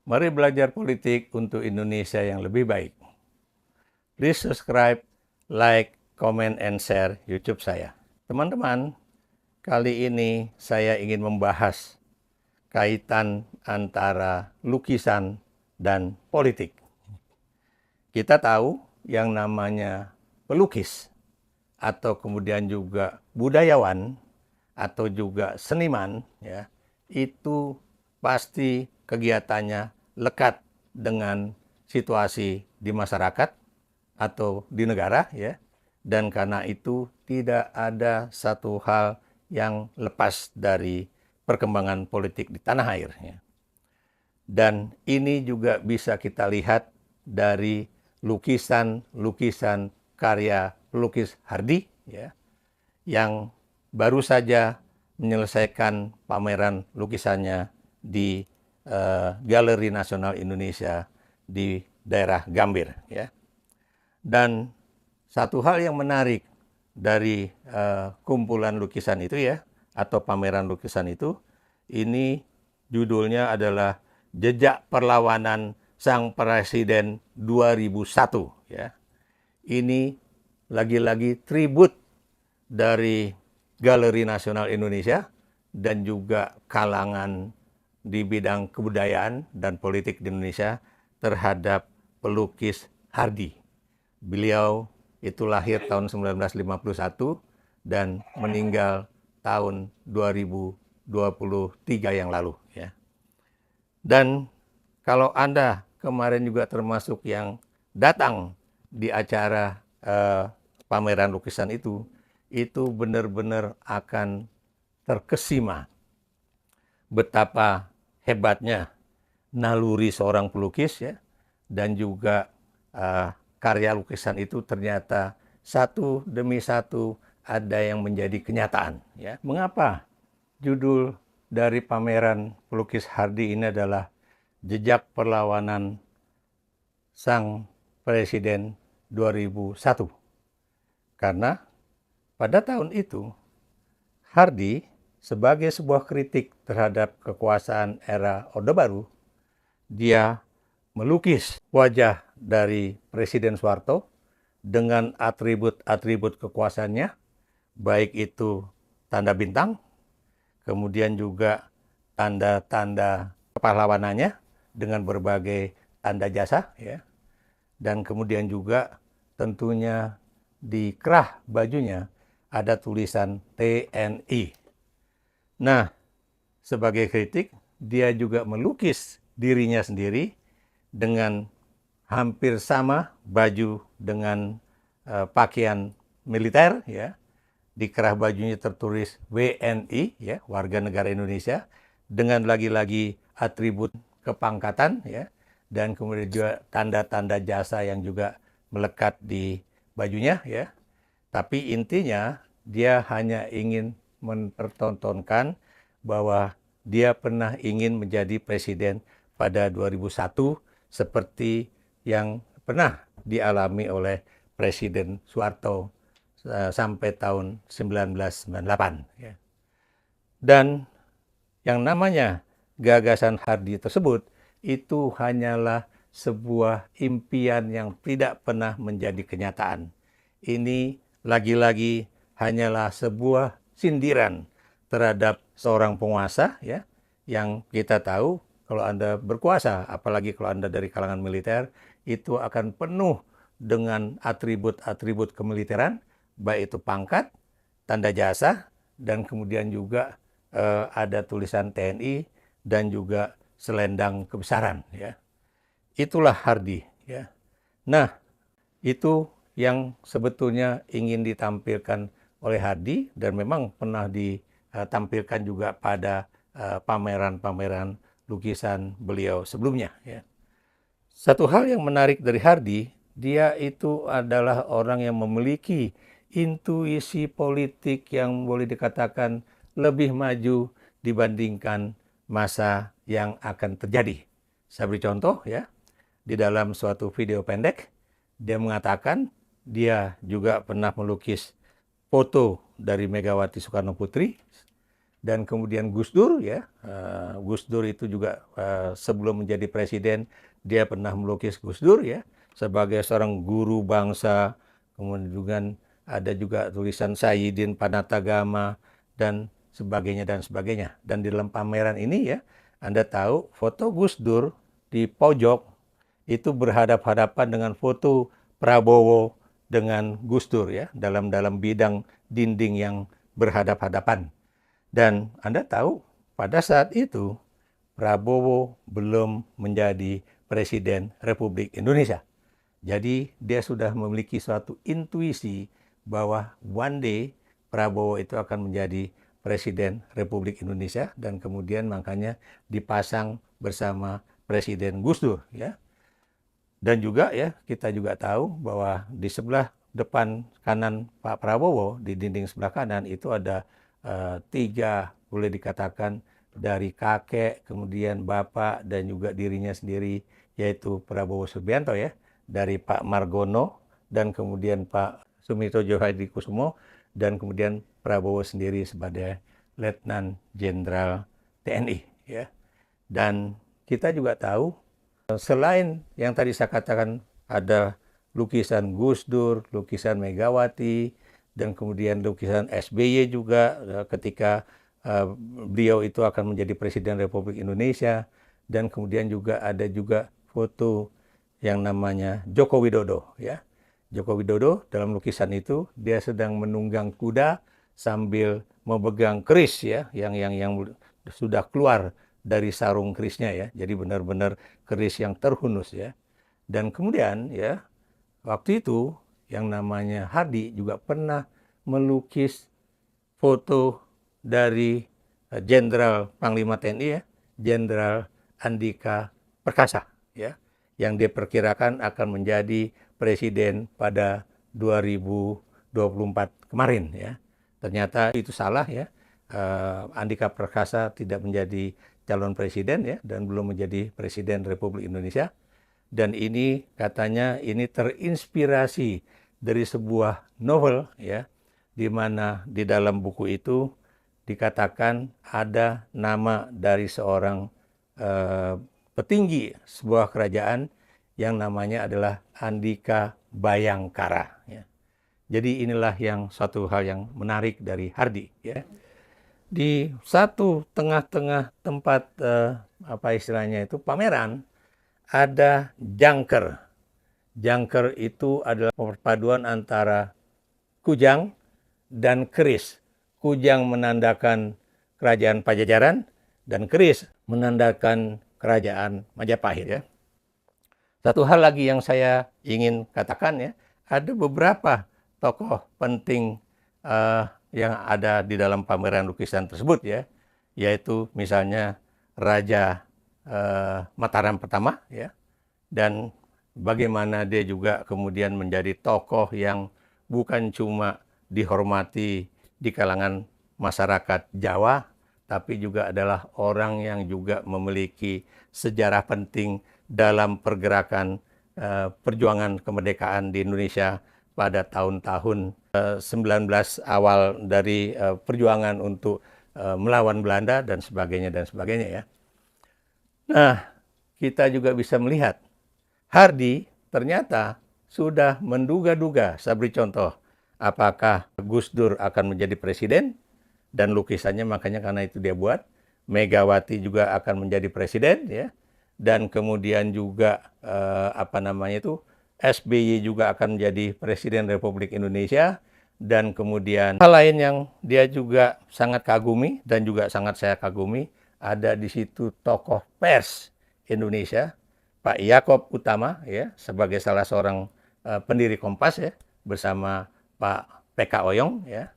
Mari belajar politik untuk Indonesia yang lebih baik. Please subscribe, like, comment, and share YouTube saya. Teman-teman, kali ini saya ingin membahas kaitan antara lukisan dan politik. Kita tahu yang namanya pelukis atau kemudian juga budayawan atau juga seniman, ya, itu pasti kegiatannya lekat dengan situasi di masyarakat atau di negara, ya, dan karena itu tidak ada satu hal yang lepas dari perkembangan politik di tanah air, ya. Dan ini juga bisa kita lihat dari lukisan-lukisan karya pelukis Hardi, ya, yang baru saja menyelesaikan pameran lukisannya di Galeri Nasional Indonesia di daerah Gambir, ya. Dan satu hal yang menarik dari kumpulan lukisan itu, ya, atau pameran lukisan itu, ini judulnya adalah Jejak Perlawanan Sang Presiden 2001, ya. Ini lagi-lagi tribut dari Galeri Nasional Indonesia dan juga kalangan di bidang kebudayaan dan politik di Indonesia terhadap pelukis Hardi. Beliau itu lahir tahun 1951 dan meninggal tahun 2023 yang lalu, ya. Dan kalau Anda kemarin juga termasuk yang datang di acara pameran lukisan itu benar-benar akan terkesima betapa hebatnya naluri seorang pelukis, ya, dan juga karya lukisan itu ternyata satu demi satu ada yang menjadi kenyataan, ya. Mengapa judul dari pameran pelukis Hardi ini adalah Jejak Perlawanan Sang Presiden 2001? Karena pada tahun itu Hardi sebagai sebuah kritik terhadap kekuasaan era Orde Baru, dia melukis wajah dari Presiden Soeharto dengan atribut-atribut kekuasaannya, baik itu tanda bintang, kemudian juga tanda-tanda kepahlawanannya dengan berbagai tanda jasa, ya, dan kemudian juga tentunya di kerah bajunya ada tulisan TNI. Nah, sebagai kritik, dia juga melukis dirinya sendiri dengan hampir sama baju dengan pakaian militer, ya. Di kerah bajunya tertulis WNI, ya, Warga Negara Indonesia, dengan lagi-lagi atribut kepangkatan, ya, dan kemudian juga tanda-tanda jasa yang juga melekat di bajunya, ya. Tapi intinya dia hanya ingin mempertontonkan bahwa dia pernah ingin menjadi presiden pada 2001 seperti yang pernah dialami oleh Presiden Soeharto sampai tahun 1998, ya. Dan yang namanya gagasan Hardi tersebut itu hanyalah sebuah impian yang tidak pernah menjadi kenyataan. Ini lagi-lagi hanyalah sebuah sindiran terhadap seorang penguasa, ya, yang kita tahu kalau Anda berkuasa, apalagi kalau Anda dari kalangan militer, itu akan penuh dengan atribut-atribut kemiliteran, baik itu pangkat, tanda jasa, dan kemudian juga ada tulisan TNI dan juga selendang kebesaran, ya. Itulah Hardi, ya. Nah, itu yang sebetulnya ingin ditampilkan oleh Hardi dan memang pernah ditampilkan juga pada pameran-pameran lukisan beliau sebelumnya, ya. Satu hal yang menarik dari Hardi, dia itu adalah orang yang memiliki intuisi politik yang boleh dikatakan lebih maju dibandingkan masa yang akan terjadi. Saya beri contoh, ya. Di dalam suatu video pendek, dia mengatakan dia juga pernah melukis foto dari Megawati Soekarno Putri dan kemudian Gus Dur ya. Gus Dur itu juga sebelum menjadi presiden dia pernah melukis Gus Dur ya sebagai seorang guru bangsa. Kemudian ada juga tulisan Sayyidin Panatagama dan sebagainya dan sebagainya. Dan di dalam pameran ini ya, Anda tahu foto Gus Dur di pojok itu berhadap-hadapan dengan foto Prabowo dengan Gus Dur ya, dalam bidang dinding yang berhadap-hadapan. Dan Anda tahu pada saat itu Prabowo belum menjadi Presiden Republik Indonesia. Jadi dia sudah memiliki suatu intuisi bahwa one day Prabowo itu akan menjadi Presiden Republik Indonesia, dan kemudian makanya dipasang bersama Presiden Gus Dur ya. Dan juga ya, kita juga tahu bahwa di sebelah depan kanan Pak Prabowo, di dinding sebelah kanan itu ada tiga, boleh dikatakan dari kakek, kemudian bapak, dan juga dirinya sendiri, yaitu Prabowo Subianto ya, dari Pak Margono, dan kemudian Pak Sumityojo Hadikusumo, dan kemudian Prabowo sendiri sebagai Letnan Jenderal TNI ya. Dan kita juga tahu selain yang tadi saya katakan ada lukisan Gus Dur, lukisan Megawati, dan kemudian lukisan SBY juga ketika beliau itu akan menjadi Presiden Republik Indonesia, dan kemudian juga ada juga foto yang namanya Joko Widodo ya. Joko Widodo dalam lukisan itu dia sedang menunggang kuda sambil memegang keris ya, yang sudah keluar dari sarung kerisnya ya. Jadi benar-benar keris yang terhunus ya. Dan kemudian ya, waktu itu yang namanya Hardy juga pernah melukis foto dari Jenderal Panglima TNI ya, Jenderal Andika Perkasa ya, yang diperkirakan akan menjadi presiden pada 2024 kemarin ya. Ternyata itu salah ya. Andika Perkasa tidak menjadi calon presiden ya, dan belum menjadi Presiden Republik Indonesia. Dan ini katanya ini terinspirasi dari sebuah novel ya, di mana di dalam buku itu dikatakan ada nama dari seorang petinggi sebuah kerajaan yang namanya adalah Andika Bayangkara ya. Jadi inilah yang suatu hal yang menarik dari Hardy ya. Di satu tengah-tengah tempat apa istilahnya itu pameran ada jangker. Jangker itu adalah perpaduan antara kujang dan keris. Kujang menandakan kerajaan Pajajaran dan keris menandakan kerajaan Majapahit ya. Satu hal lagi yang saya ingin katakan ya, ada beberapa tokoh penting yang ada di dalam pameran lukisan tersebut ya, yaitu misalnya Raja Mataram pertama ya, dan bagaimana dia juga kemudian menjadi tokoh yang bukan cuma dihormati di kalangan masyarakat Jawa, tapi juga adalah orang yang juga memiliki sejarah penting dalam pergerakan perjuangan kemerdekaan di Indonesia pada tahun-tahun 19 awal dari perjuangan untuk melawan Belanda dan sebagainya ya. Nah, kita juga bisa melihat Hardy ternyata sudah menduga-duga. Saya beri contoh, apakah Gus Dur akan menjadi presiden, dan lukisannya makanya karena itu dia buat. Megawati juga akan menjadi presiden ya, dan kemudian juga SBY juga akan menjadi Presiden Republik Indonesia. Dan kemudian hal lain yang dia juga sangat kagumi dan juga sangat saya kagumi, ada di situ tokoh pers Indonesia, Pak Yakob Utama ya, sebagai salah seorang pendiri Kompas ya, bersama Pak PK Oyong ya,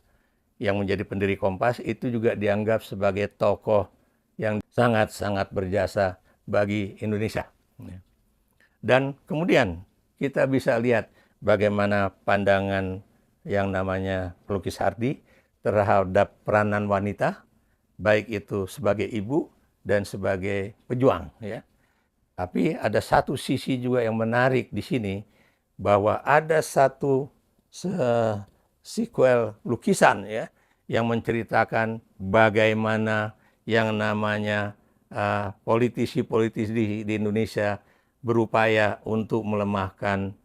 yang menjadi pendiri Kompas, itu juga dianggap sebagai tokoh yang sangat-sangat berjasa bagi Indonesia. Dan kemudian kita bisa lihat bagaimana pandangan yang namanya pelukis Hardy terhadap peranan wanita, baik itu sebagai ibu dan sebagai pejuang ya. Tapi ada satu sisi juga yang menarik di sini, bahwa ada satu sequel lukisan ya, yang menceritakan bagaimana yang namanya politisi-politisi di Indonesia berupaya untuk melemahkan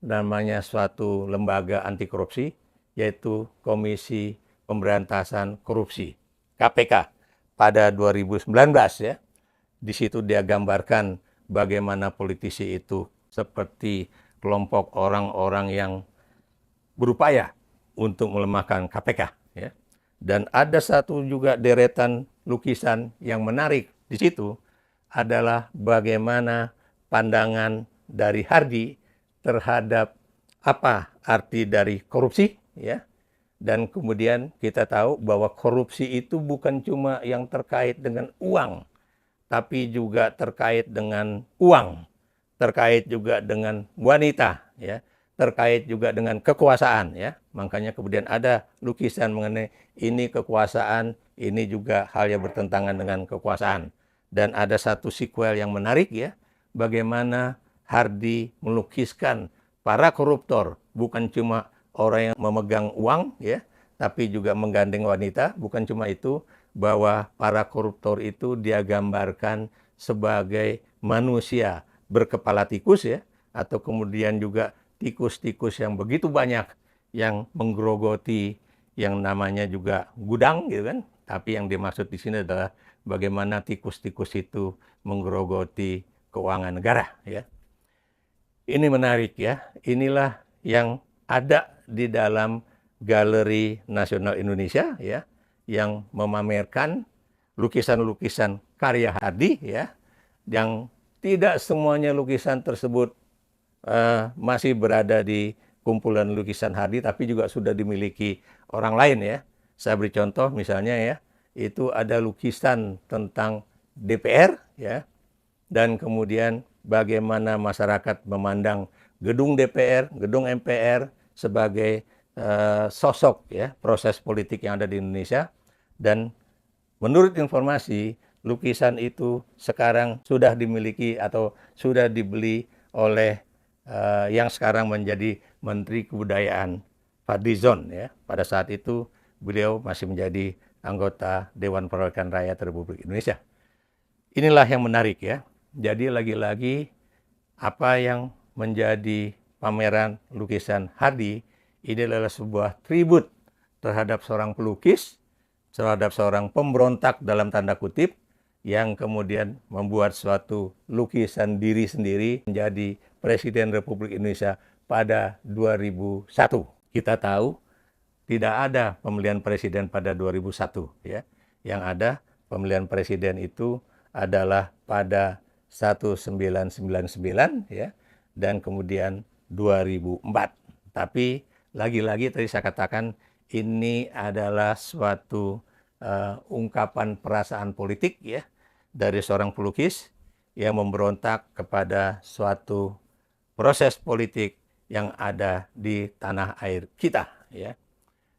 namanya suatu lembaga anti korupsi, yaitu Komisi Pemberantasan Korupsi, KPK, pada 2019 ya. Di situ dia gambarkan bagaimana politisi itu seperti kelompok orang-orang yang berupaya untuk melemahkan KPK ya. Dan ada satu juga deretan lukisan yang menarik di situ adalah bagaimana pandangan dari Hardy terhadap apa arti dari korupsi ya. Dan kemudian kita tahu bahwa korupsi itu bukan cuma yang terkait dengan uang, tapi juga terkait dengan uang, terkait juga dengan wanita, ya, terkait juga dengan kekuasaan, ya. Makanya kemudian ada lukisan mengenai ini kekuasaan, ini juga hal yang bertentangan dengan kekuasaan. Dan ada satu sequel yang menarik, ya, bagaimana Hardy melukiskan para koruptor, bukan cuma orang yang memegang uang, ya, tapi juga menggandeng wanita. Bukan cuma itu, bahwa para koruptor itu dia gambarkan sebagai manusia berkepala tikus ya, atau kemudian juga tikus-tikus yang begitu banyak yang menggerogoti yang namanya juga gudang gitu kan. Tapi yang dimaksud di sini adalah bagaimana tikus-tikus itu menggerogoti keuangan negara ya. Ini menarik ya. Inilah yang ada di dalam Galeri Nasional Indonesia ya, yang memamerkan lukisan-lukisan karya Hardy ya, yang tidak semuanya lukisan tersebut masih berada di kumpulan lukisan Hardy, tapi juga sudah dimiliki orang lain ya. Saya beri contoh misalnya ya, itu ada lukisan tentang DPR ya, dan kemudian bagaimana masyarakat memandang gedung DPR, gedung MPR sebagai sosok ya proses politik yang ada di Indonesia. Dan menurut informasi, lukisan itu sekarang sudah dimiliki atau sudah dibeli oleh yang sekarang menjadi Menteri Kebudayaan, Fadlizon ya. Pada saat itu beliau masih menjadi anggota Dewan Perwakilan Rakyat Republik Indonesia. Inilah yang menarik ya. Jadi lagi-lagi apa yang menjadi pameran lukisan Hardy ini adalah sebuah tribut terhadap seorang pelukis, terhadap seorang pemberontak dalam tanda kutip, yang kemudian membuat suatu lukisan diri sendiri menjadi Presiden Republik Indonesia pada 2001. Kita tahu tidak ada pemilihan presiden pada 2001 ya. Yang ada pemilihan presiden itu adalah pada 1999 ya, dan kemudian 2004. Tapi lagi-lagi tadi saya katakan ini adalah suatu ungkapan perasaan politik ya dari seorang pelukis yang memberontak kepada suatu proses politik yang ada di tanah air kita ya.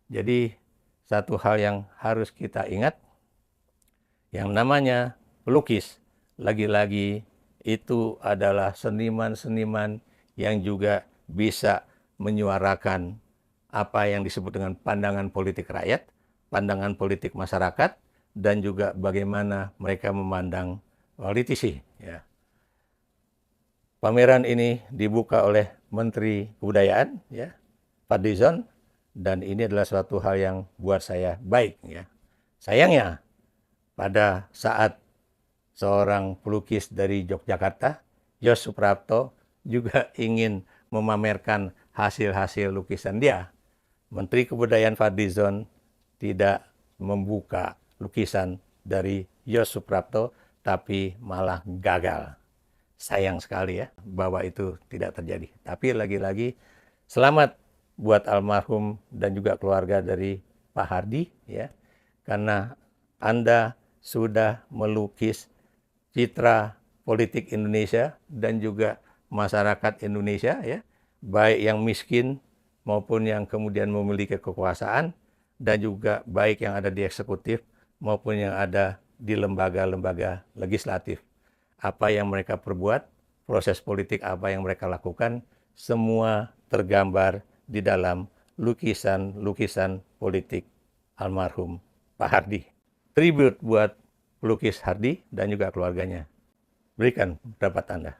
Jadi satu hal yang harus kita ingat, yang namanya pelukis lagi-lagi itu adalah seniman-seniman yang juga bisa menyuarakan apa yang disebut dengan pandangan politik rakyat, pandangan politik masyarakat, dan juga bagaimana mereka memandang politisi. Ya. Pameran ini dibuka oleh Menteri Kebudayaan, ya, Fadlizon, dan ini adalah suatu hal yang buat saya baik. Ya. Sayangnya, pada saat seorang pelukis dari Yogyakarta, Yos Suprapto, juga ingin memamerkan hasil-hasil lukisan dia, Menteri Kebudayaan Fadlizon tidak membuka lukisan dari Yos Suprapto, tapi malah gagal. Sayang sekali ya bahwa itu tidak terjadi. Tapi lagi-lagi selamat buat almarhum dan juga keluarga dari Pak Hardy ya, karena Anda sudah melukis citra politik Indonesia dan juga masyarakat Indonesia ya, baik yang miskin maupun yang kemudian memiliki kekuasaan, dan juga baik yang ada di eksekutif maupun yang ada di lembaga-lembaga legislatif. Apa yang mereka perbuat, proses politik apa yang mereka lakukan, semua tergambar di dalam lukisan-lukisan politik almarhum Pak Hardi. Tribute buat pelukis Hardi dan juga keluarganya. Berikan pendapat Anda.